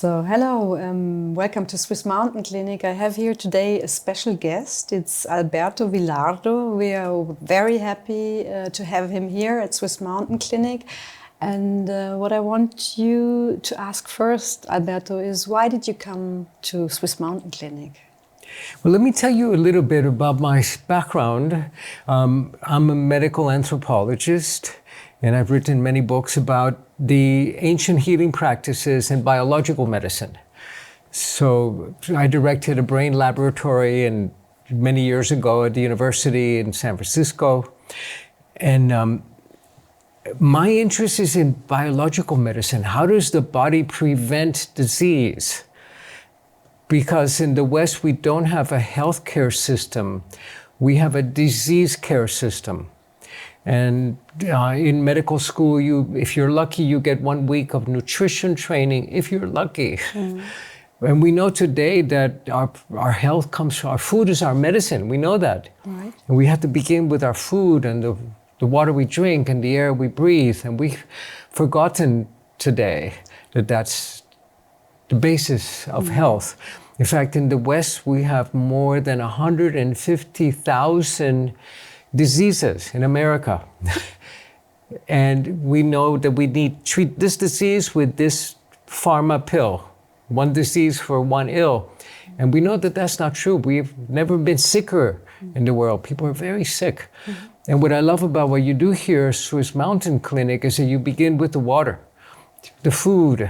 So hello, welcome to Swiss Mountain Clinic. I have here today a special guest. It's Alberto Villoldo. We are very happy to have him here at Swiss Mountain Clinic. And what I want you to ask first, Alberto, is why did you come to Swiss Mountain Clinic? Well, let me tell you a little bit about my background. I'm a medical anthropologist, and I've written many books about the ancient healing practices in biological medicine. So I directed a brain laboratory many years ago at the university in San Francisco. And my interest is in biological medicine. How does the body prevent disease? Because in the West, we don't have a healthcare system. We have a disease care system. And in medical school, if you're lucky, you get 1 week of nutrition training, if you're lucky. And we know today that our health comes from our food is our medicine. We know that. Right. And we have to begin with our food and the water we drink and the air we breathe. And we've forgotten today that that's the basis of health. In fact, in the West, we have more than 150,000 diseases in America. And we know that we need to treat this disease with this pharma pill, one disease for one ill. And we know that that's not true. We've never been sicker in the world. People are very sick. And what I love about what you do here at Swiss Mountain Clinic is that you begin with the water, the food,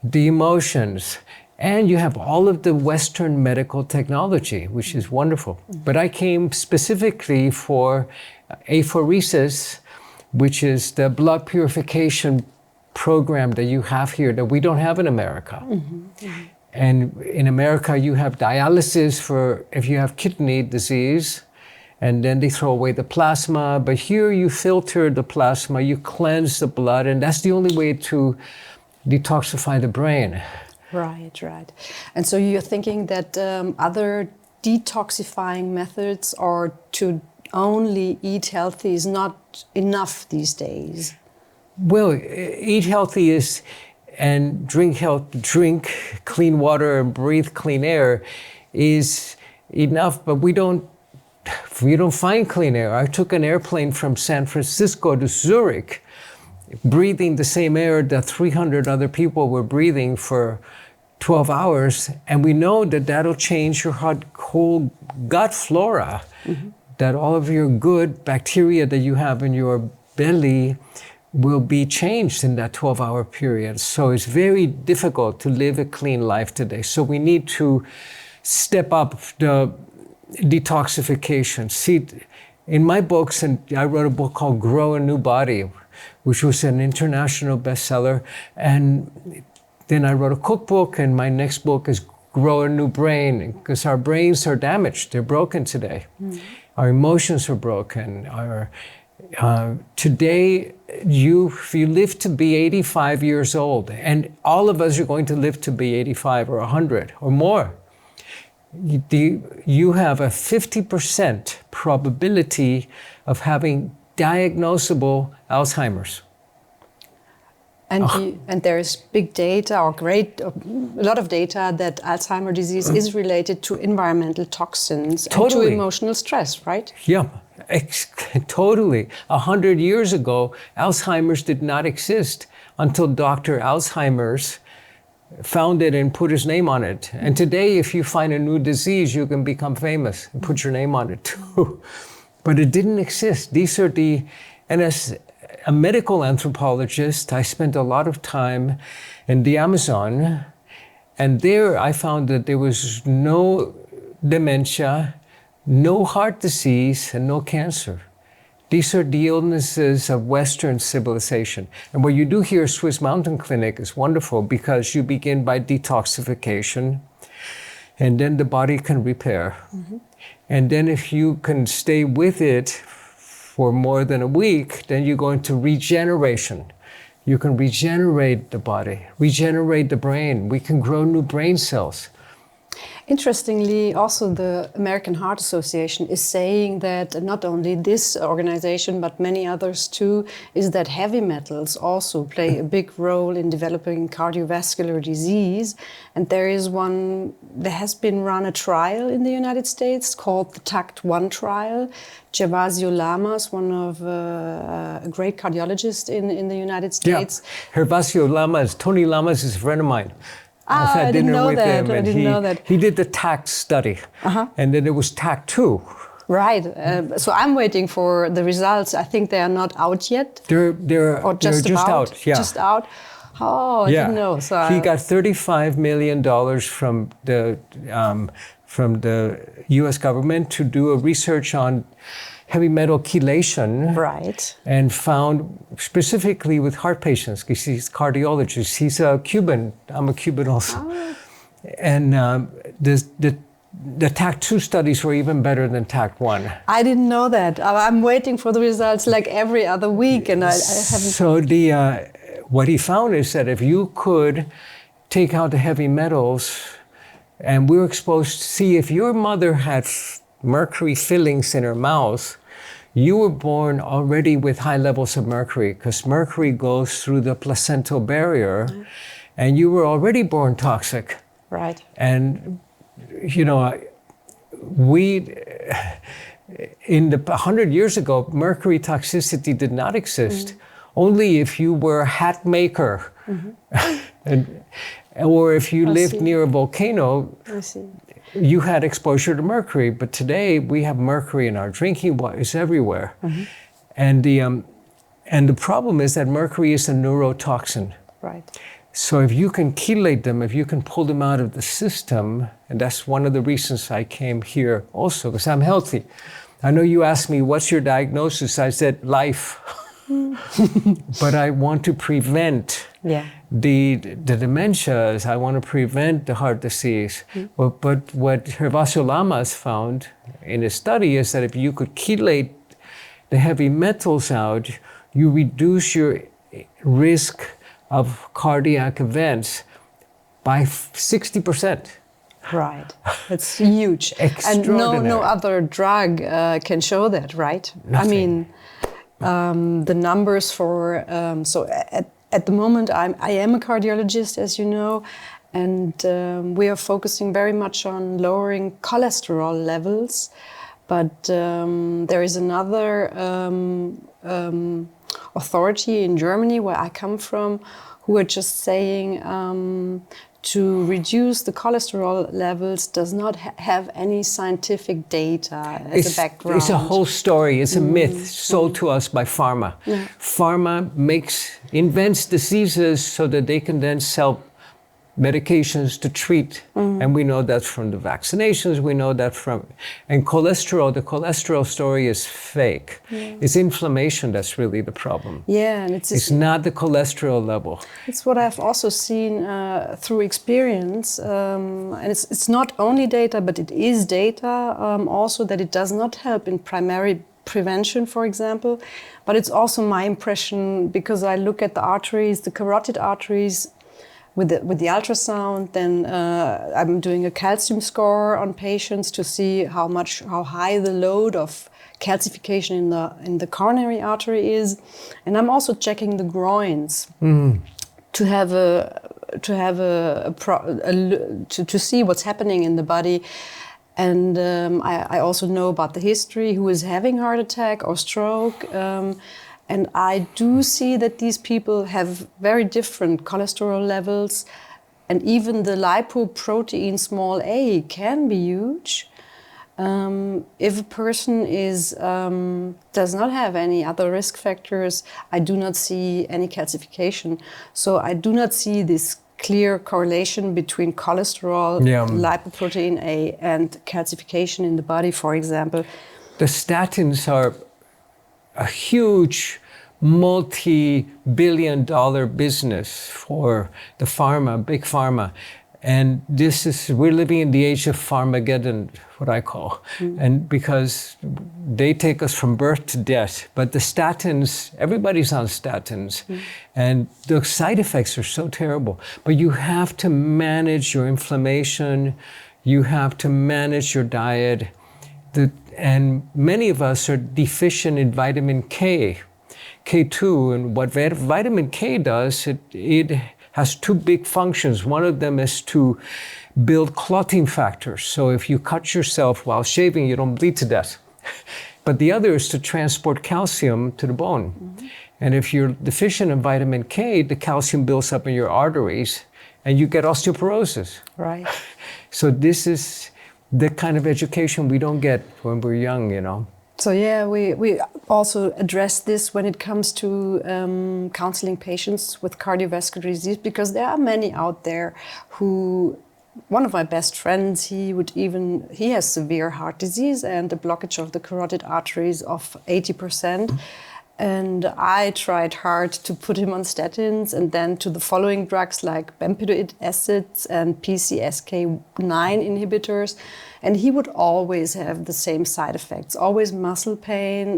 the emotions, and you have all of the Western medical technology, which is wonderful. But I came specifically for apheresis, which is the blood purification program that you have here that we don't have in America. And in America, you have dialysis for if you have kidney disease, and then they throw away the plasma. But here you filter the plasma, you cleanse the blood, and that's the only way to detoxify the brain. Right, right. And so you're thinking that other detoxifying methods or to only eat healthy is not enough these days? Well, eat healthy and drink clean water and breathe clean air is enough, but we don't find clean air. I took an airplane from San Francisco to Zurich, breathing the same air that 300 other people were breathing for 12 hours. And we know that that'll change your whole gut flora, that all of your good bacteria that you have in your belly will be changed in that 12-hour period. So it's very difficult to live a clean life today. So we need to step up the detoxification. See, in my books, and I wrote a book called Grow a New Body, which was an international bestseller. And then I wrote a cookbook, and my next book is Grow a New Brain, because our brains are damaged. They're broken today. Our emotions are broken. Today, if you live to be 85 years old, and all of us are going to live to be 85 or 100 or more, you have a 50% probability of having diagnosable Alzheimer's. And there is big data a lot of data that Alzheimer's disease is related to environmental toxins and to emotional stress, right? Yeah, totally. 100 years ago, Alzheimer's did not exist until Dr. Alzheimer's found it and put his name on it. And today, if you find a new disease, you can become famous and put your name on it too. But it didn't exist. And as a medical anthropologist, I spent a lot of time in the Amazon, and there I found that there was no dementia, no heart disease, and no cancer. These are the illnesses of Western civilization. And what you do here at Swiss Mountain Clinic is wonderful because you begin by detoxification, and then the body can repair. And then if you can stay with it for more than a week, then you go into regeneration. You can regenerate the body, regenerate the brain. We can grow new brain cells. Interestingly, also the American Heart Association is saying that not only this organization, but many others too, is that heavy metals also play a big role in developing cardiovascular disease. And there has been run a trial in the United States called the TACT-1 trial. Gervasio Lamas, one of a great cardiologist in the United States. Yeah, Gervasio Lamas, Tony Lamas is a friend of mine. I didn't know that. I didn't know that. He did the TACT study, and then it was TACT-2. Right. So I'm waiting for the results. I think they are not out yet. They're just out. Yeah. Just out. Oh, I didn't know. So he got $35 million from the U.S. government to do a research on heavy metal chelation. Right. And found specifically with heart patients, because he's a cardiologist. He's a Cuban. I'm a Cuban also. Oh. And the TACT-2 studies were even better than TACT-1. I didn't know that. I'm waiting for the results like every other week, and I haven't. So what he found is that if you could take out the heavy metals, and we were exposed to see if your mother had mercury fillings in her mouth, you were born already with high levels of mercury, because mercury goes through the placental barrier, and you were already born toxic. Right. And, you know, in the 100 years ago, mercury toxicity did not exist. Only if you were a hat maker, or if you lived near a volcano, you had exposure to mercury. But today we have mercury in our drinking water. It's everywhere. And the problem is that mercury is a neurotoxin. Right. So if you can chelate them, if you can pull them out of the system, and that's one of the reasons I came here also, because I'm healthy. I know you asked me, what's your diagnosis? I said, life. But I want to prevent the dementias. I want to prevent the heart disease. But what Gervasio Lamas found in his study is that if you could chelate the heavy metals out, you reduce your risk of cardiac events by 60%. Right. That's huge. And no other drug can show that, right? Nothing. I mean, the numbers for so at the moment I am a cardiologist, as you know, and we are focusing very much on lowering cholesterol levels. But there is another authority in Germany where I come from who are just saying to reduce the cholesterol levels does not have any scientific data as a background. It's a whole story. It's a myth sold to us by pharma. Pharma invents diseases so that they can then sell medications to treat. And we know that from the vaccinations, we know that from, and cholesterol, the cholesterol story is fake. It's inflammation that's really the problem. Yeah, and it's not the cholesterol level. It's what I've also seen through experience, and it's not only data, but it is data also that it does not help in primary prevention, for example, but it's also my impression because I look at the arteries, the carotid arteries, with the ultrasound, then I'm doing a calcium score on patients to see how high the load of calcification in the coronary artery is, and I'm also checking the groins to see what's happening in the body. And I also know about the history, who is having heart attack or stroke. And I do see that these people have very different cholesterol levels, and even the lipoprotein small a can be huge. If a person does not have any other risk factors, I do not see any calcification. So I do not see this clear correlation between cholesterol, lipoprotein A, and calcification in the body, for example. The statins are a huge multi-billion-dollar business for the pharma, big pharma. And we're living in the age of Pharmageddon, what I call. And because they take us from birth to death, but the statins, everybody's on statins. And the side effects are so terrible. But you have to manage your inflammation. You have to manage your diet. And many of us are deficient in vitamin K, K2. And what vitamin K does, it has two big functions. One of them is to build clotting factors. So if you cut yourself while shaving, you don't bleed to death. But the other is to transport calcium to the bone. Mm-hmm. And if you're deficient in vitamin K, the calcium builds up in your arteries and you get osteoporosis. Right. So this is the kind of education we don't get when we're young, you know. So yeah, we also address this when it comes to counseling patients with cardiovascular disease, because there are many out there who, one of my best friends, he has severe heart disease and a blockage of the carotid arteries of 80%. And I tried hard to put him on statins and then to the following drugs like bempedoic acids and PCSK9 inhibitors. And he would always have the same side effects, always muscle pain,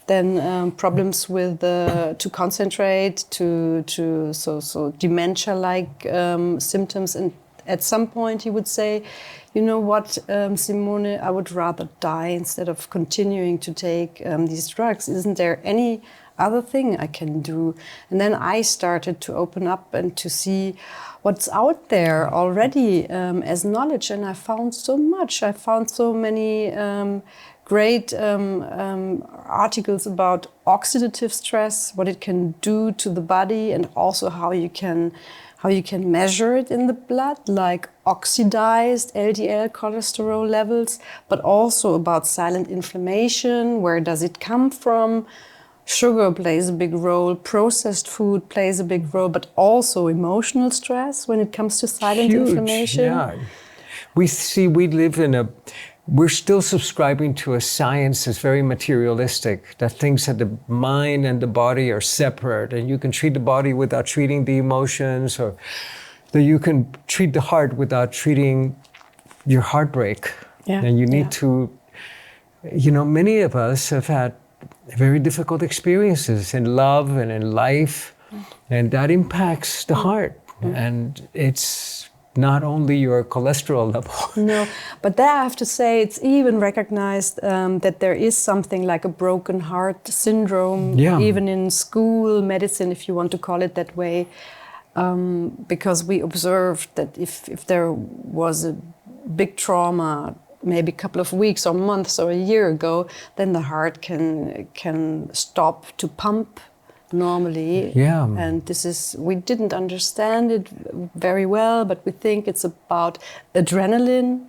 then problems with to concentrate, so dementia-like symptoms. And at some point he would say, you know what, Simone, I would rather die instead of continuing to take these drugs. Isn't there any other thing I can do? And then I started to open up and to see what's out there already as knowledge. And I found so much. I found so many great articles about oxidative stress, what it can do to the body, and also how you can measure it in the blood, like oxidized LDL cholesterol levels, but also about silent inflammation, where does it come from? Sugar plays a big role, processed food plays a big role, but also emotional stress when it comes to silent inflammation. Yeah. We're still subscribing to a science that's very materialistic, that thinks that the mind and the body are separate, and you can treat the body without treating the emotions, or that you can treat the heart without treating your heartbreak. Yeah. And you need to, many of us have had very difficult experiences in love and in life, and that impacts the heart. And it's not only your cholesterol level. No, but there I have to say it's even recognized that there is something like a broken heart syndrome, even in school medicine, if you want to call it that way, because we observed that if there was a big trauma, maybe a couple of weeks or months or a year ago, then the heart can stop to pump normally. Yeah. And we didn't understand it very well, but we think it's about adrenaline.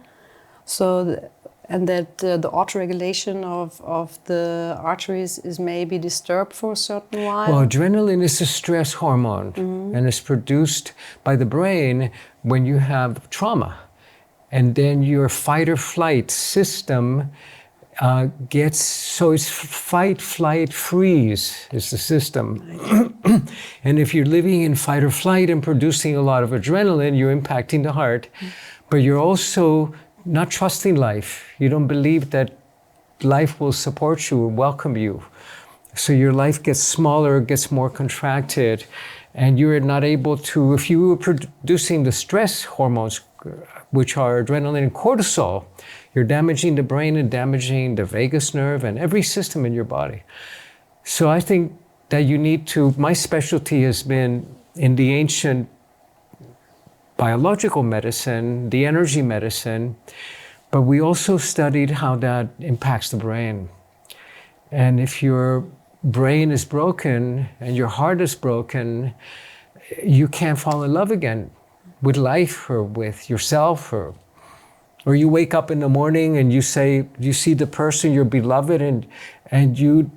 And that the autoregulation of the arteries is maybe disturbed for a certain while. Well, adrenaline is a stress hormone, and it's produced by the brain when you have trauma. And then your fight or flight system it's fight, flight, freeze is the system. And if you're living in fight or flight and producing a lot of adrenaline, you're impacting the heart, but you're also not trusting life. You don't believe that life will support you and welcome you. So your life gets smaller, gets more contracted, and you're not able to, if you were producing the stress hormones, which are adrenaline and cortisol, you're damaging the brain and damaging the vagus nerve and every system in your body. So I think that you need to, my specialty has been in the ancient biological medicine, the energy medicine, but we also studied how that impacts the brain. And if your brain is broken and your heart is broken, you can't fall in love again with life or with yourself, or you wake up in the morning and you see the person, your beloved, and you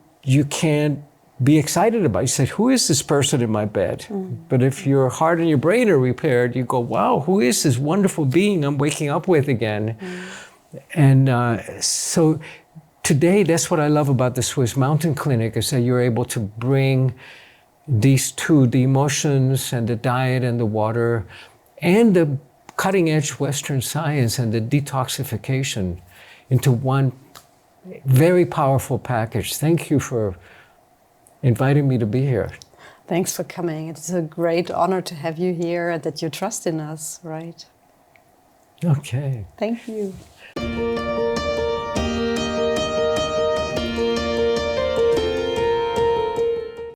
can't be excited about it. You say, who is this person in my bed? But if your heart and your brain are repaired, you go, wow, who is this wonderful being I'm waking up with again? And so today, that's what I love about the Swiss Mountain Clinic, is that you're able to bring these two, the emotions and the diet and the water and the cutting-edge Western science and the detoxification into one very powerful package. Thank you for inviting me to be here. Thanks for coming. It's a great honor to have you here and that you trust in us, right? Okay. Thank you.